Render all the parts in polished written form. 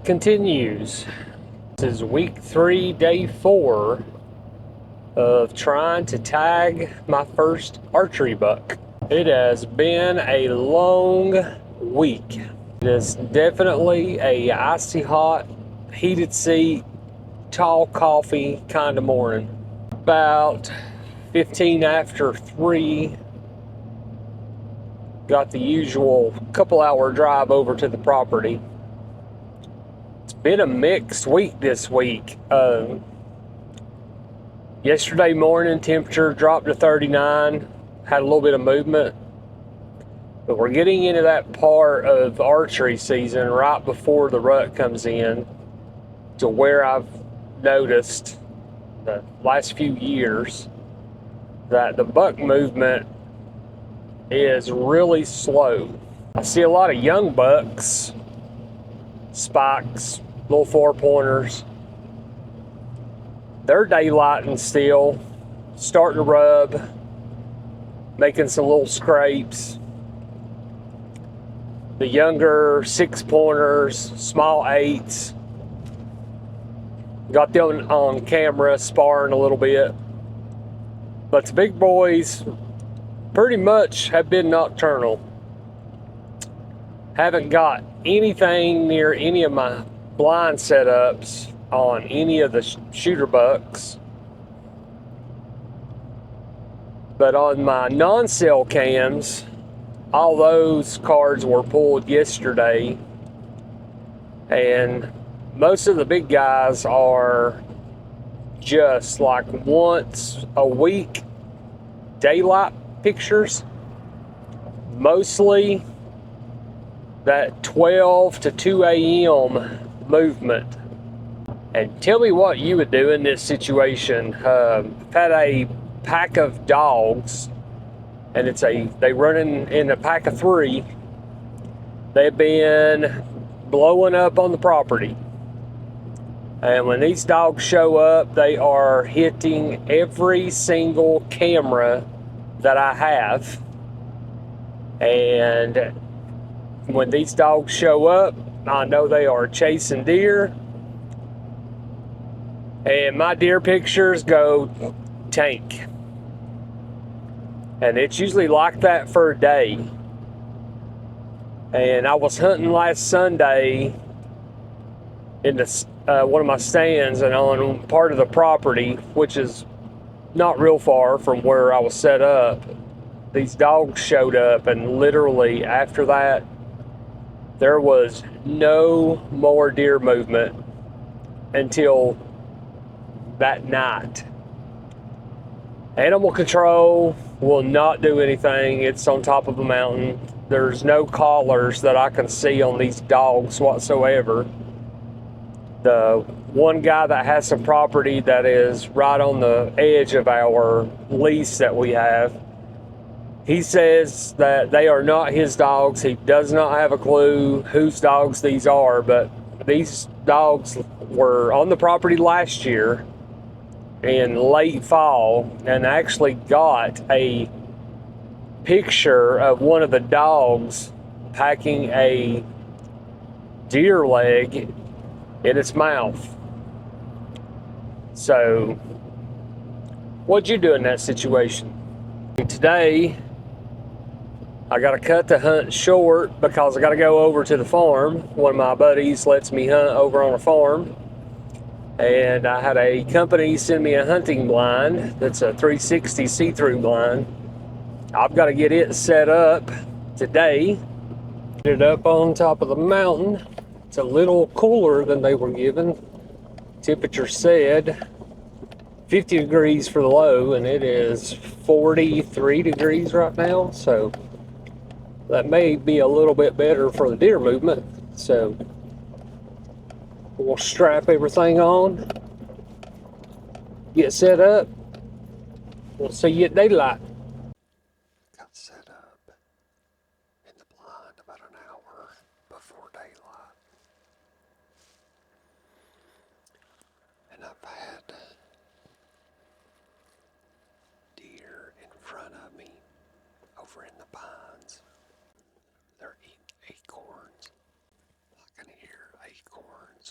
continues. This is week 3, day 4 of trying to tag my first archery buck. It has been a long week. It is definitely a icy hot, heated seat, tall coffee kind of morning. About 15 after 3, got the usual couple hour drive over to the property. It's been a mixed week this week. Yesterday morning, temperature dropped to 39, had a little bit of movement. But we're getting into that part of archery season right before the rut comes in, to where I've noticed the last few years that the buck movement is really slow. I see a lot of young bucks, spikes, little 4-pointers. They're daylighting still, starting to rub, making some little scrapes. The younger 6-pointers, small 8s, got them on camera sparring a little bit. But the big boys pretty much have been nocturnal. Haven't got anything near any of my blind setups on any of the shooter bucks. But on my non-cell cams, all those cards were pulled yesterday, and most of the big guys are just like once a week daylight pictures, mostly that 12 to 2 a.m. movement. And tell me what you would do in this situation. I've had a pack of dogs, and they run in a pack of 3. They've been blowing up on the property. And when these dogs show up, they are hitting every single camera that I have. And when these dogs show up, I know they are chasing deer. And my deer pictures go tank. And it's usually like that for a day. And I was hunting last Sunday in one of my stands and on part of the property, which is not real far from where I was set up. These dogs showed up, and literally after that, there was no more deer movement until that night. Animal control will not do anything. It's on top of a mountain. There's no collars that I can see on these dogs whatsoever. The one guy that has some property that is right on the edge of our lease that we have, he says that they are not his dogs. He does not have a clue whose dogs these are, but these dogs were on the property last year in late fall, and actually got a picture of one of the dogs packing a deer leg in its mouth. So, what'd you do in that situation? Today, I got to cut the hunt short because I got to go over to the farm. One of my buddies lets me hunt over on a farm. And I had a company send me a hunting blind that's a 360 see-through blind. I've got to get it set up today. Get it up on top of the mountain. It's a little cooler than they were given. Temperature said 50 degrees for the low, and it is 43 degrees right now. So that may be a little bit better for the deer movement. So we'll strap everything on, get set up. We'll see you at daylight. Got set up in the blind about an hour before daylight. And I've had deer in front of me over in the pines. They're eating acorns. I can hear acorns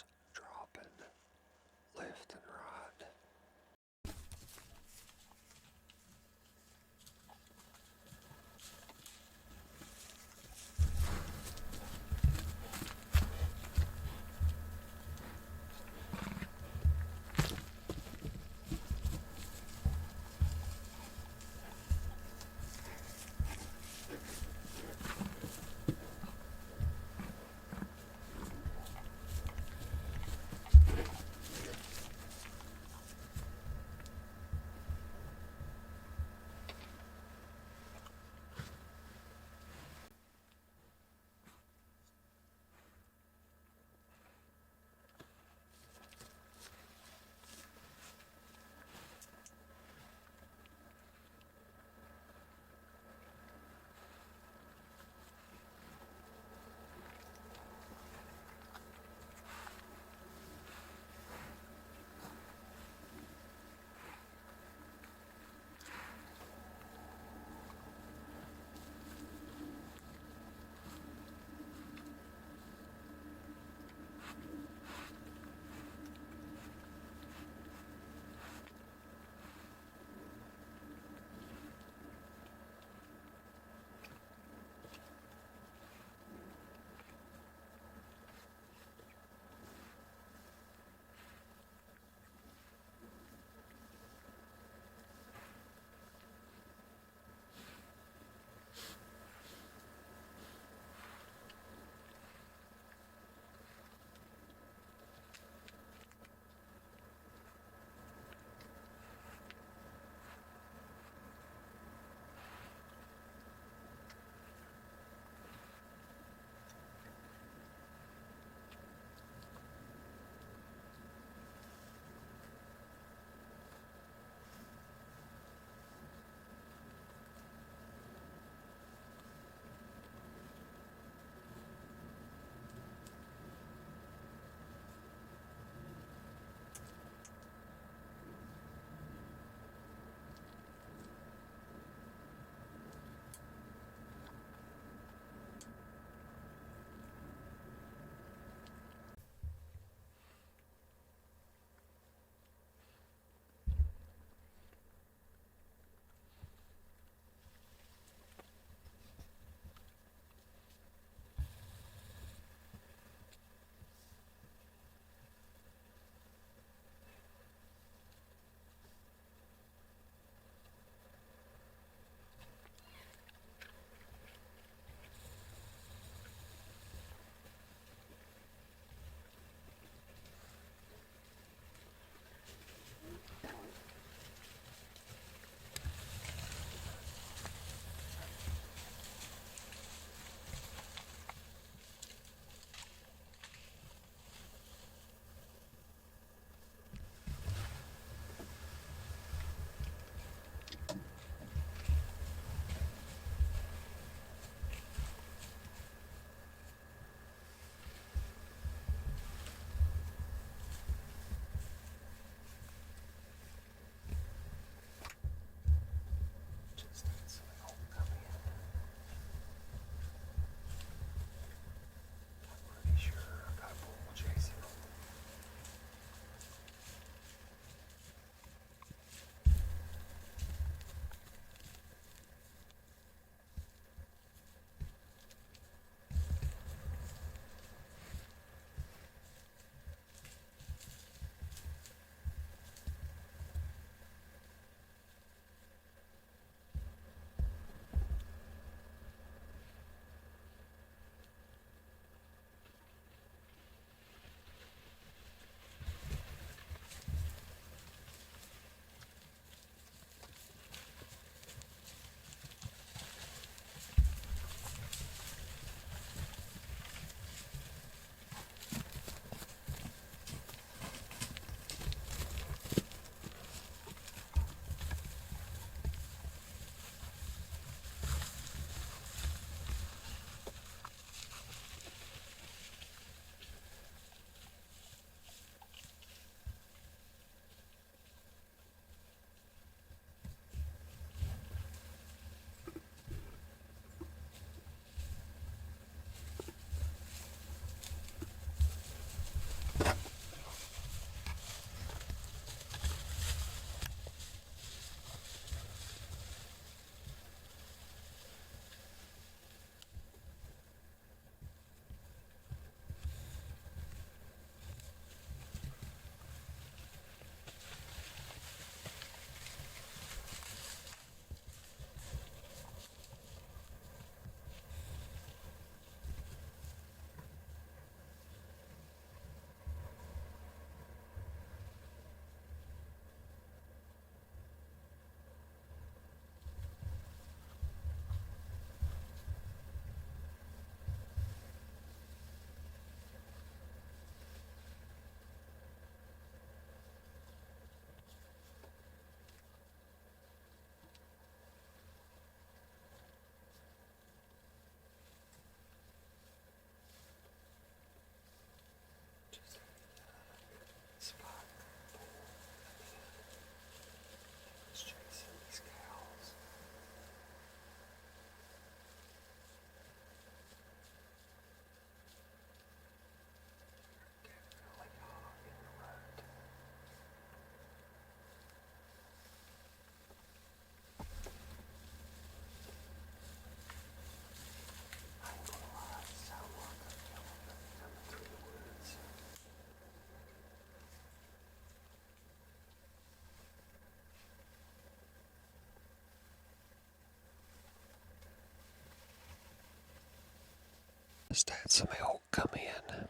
Just had some elk come in.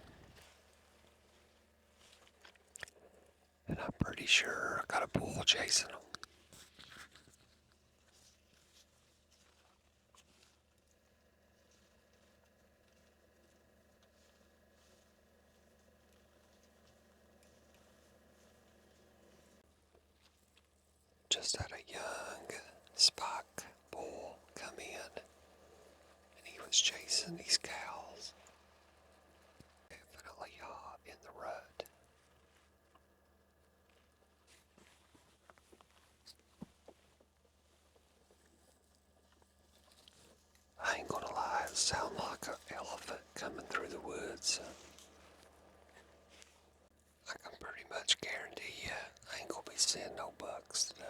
And I'm pretty sure I got a bull chasing them. Just had a young spike bull come in, and he was chasing these cows. Definitely in the rut. I ain't gonna lie, it sounds like an elephant coming through the woods. I can pretty much guarantee you I ain't gonna be seeing no bucks today.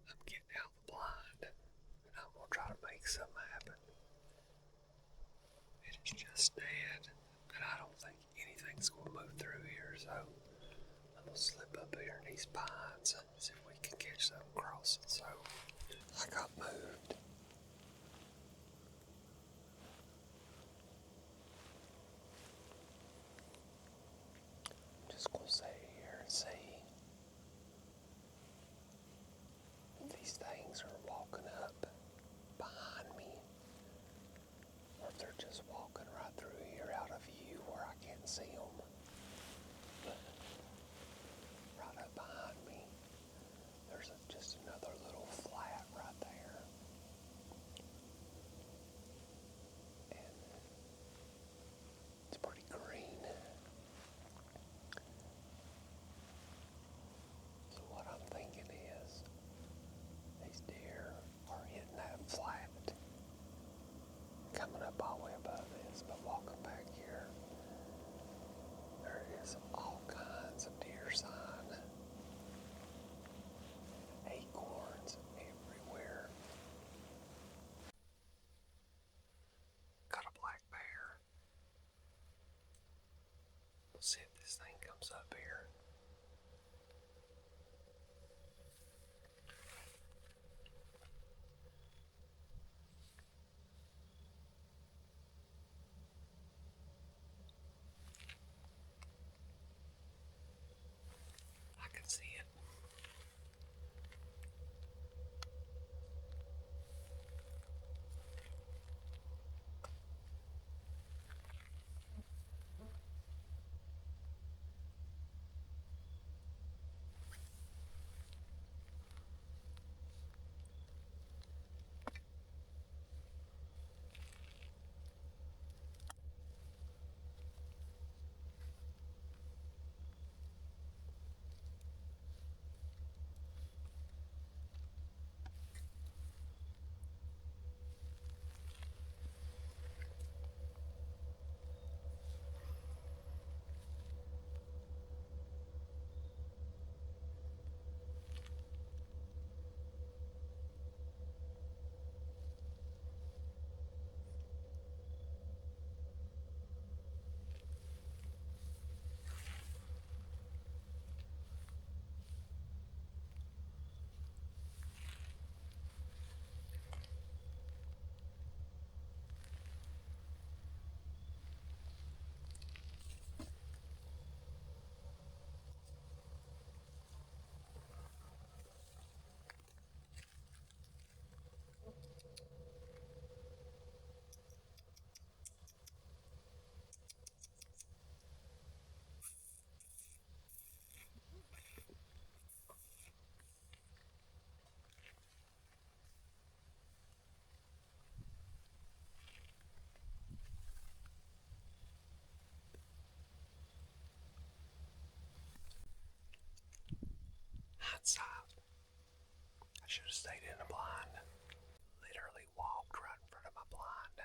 I'm getting out the blind, and I'm gonna try to make something happen. It is just dead, and I don't think anything's gonna move through here, so I'm gonna slip up here in these pines and see if we can catch something crossing. So I got moved. I'm just gonna stay here and see if these things are walking up behind me, or if they're just walking right through here out of view where I can't see them. But right up behind me, there's just another little flat right there. And it's pretty green. So what I'm thinking is these deer are hitting that flat, coming up all the way above this, but walking back here. can see it. Hindsight. I should have stayed in the blind. Literally walked right in front of my blind.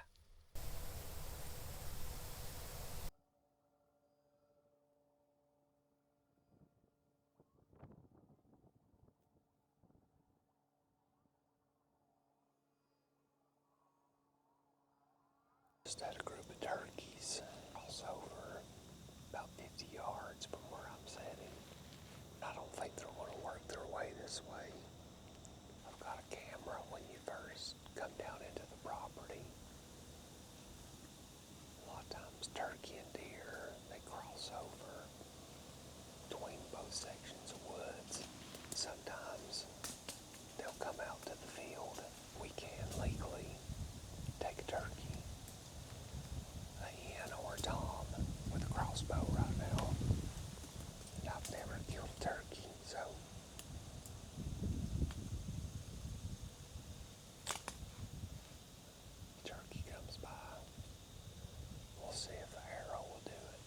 Just had a group of turkeys cross over about 50 yards from where I'm sitting. I don't think they're going to work their way this way. I've got a camera when you first come down into the property. A lot of times turkey and deer, they cross over between both sections of woods. Sometimes they'll come out to the field. We can legally take a turkey, a hen or a tom with a crossbow right now. And I've never killed a turkey, so turkey comes by. We'll see if the arrow will do it.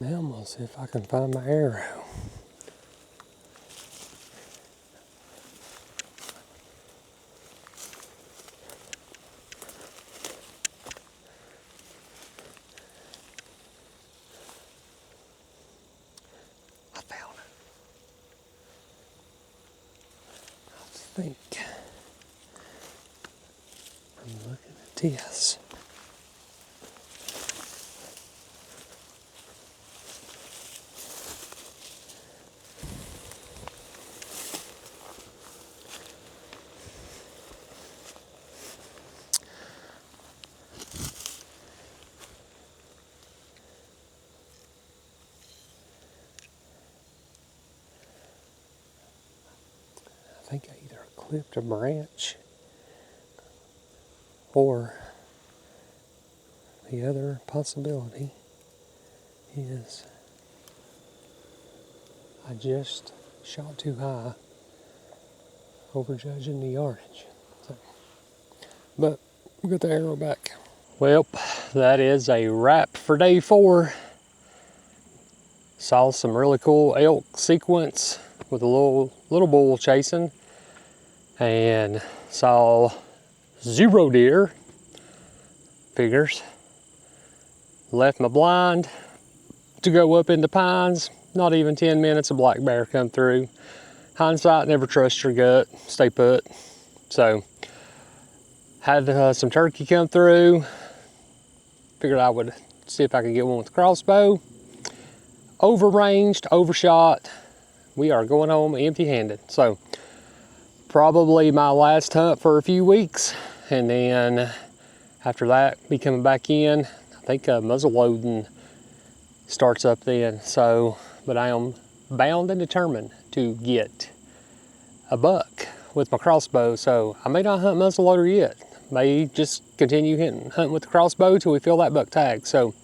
Now I'm gonna see if I can find my arrow. I found it. I think I'm looking at this. I think I either clipped a branch or the other possibility is I just shot too high, overjudging the yardage. So, but we'll get the arrow back. Well, that is a wrap for day 4. Saw some really cool elk sequence with a little bull chasing, and saw 0 deer. Figures. Left my blind to go up in the pines. Not even 10 minutes, a black bear come through. Hindsight, never trust your gut. Stay put. So, had some turkey come through. Figured I would see if I could get one with the crossbow. Overranged, overshot. We are going home empty-handed. So, probably my last hunt for a few weeks, and then after that, be coming back in. I think muzzle loading starts up then. So, but I am bound and determined to get a buck with my crossbow. So I may not hunt muzzleloader yet. May just continue hunting with the crossbow till we fill that buck tag. So,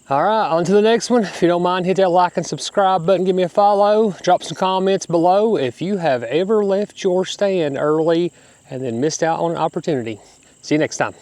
all right, on to the next one. If you don't mind, hit that like and subscribe button. Give me a follow. Drop some comments below if you have ever left your stand early and then missed out on an opportunity. See you next time.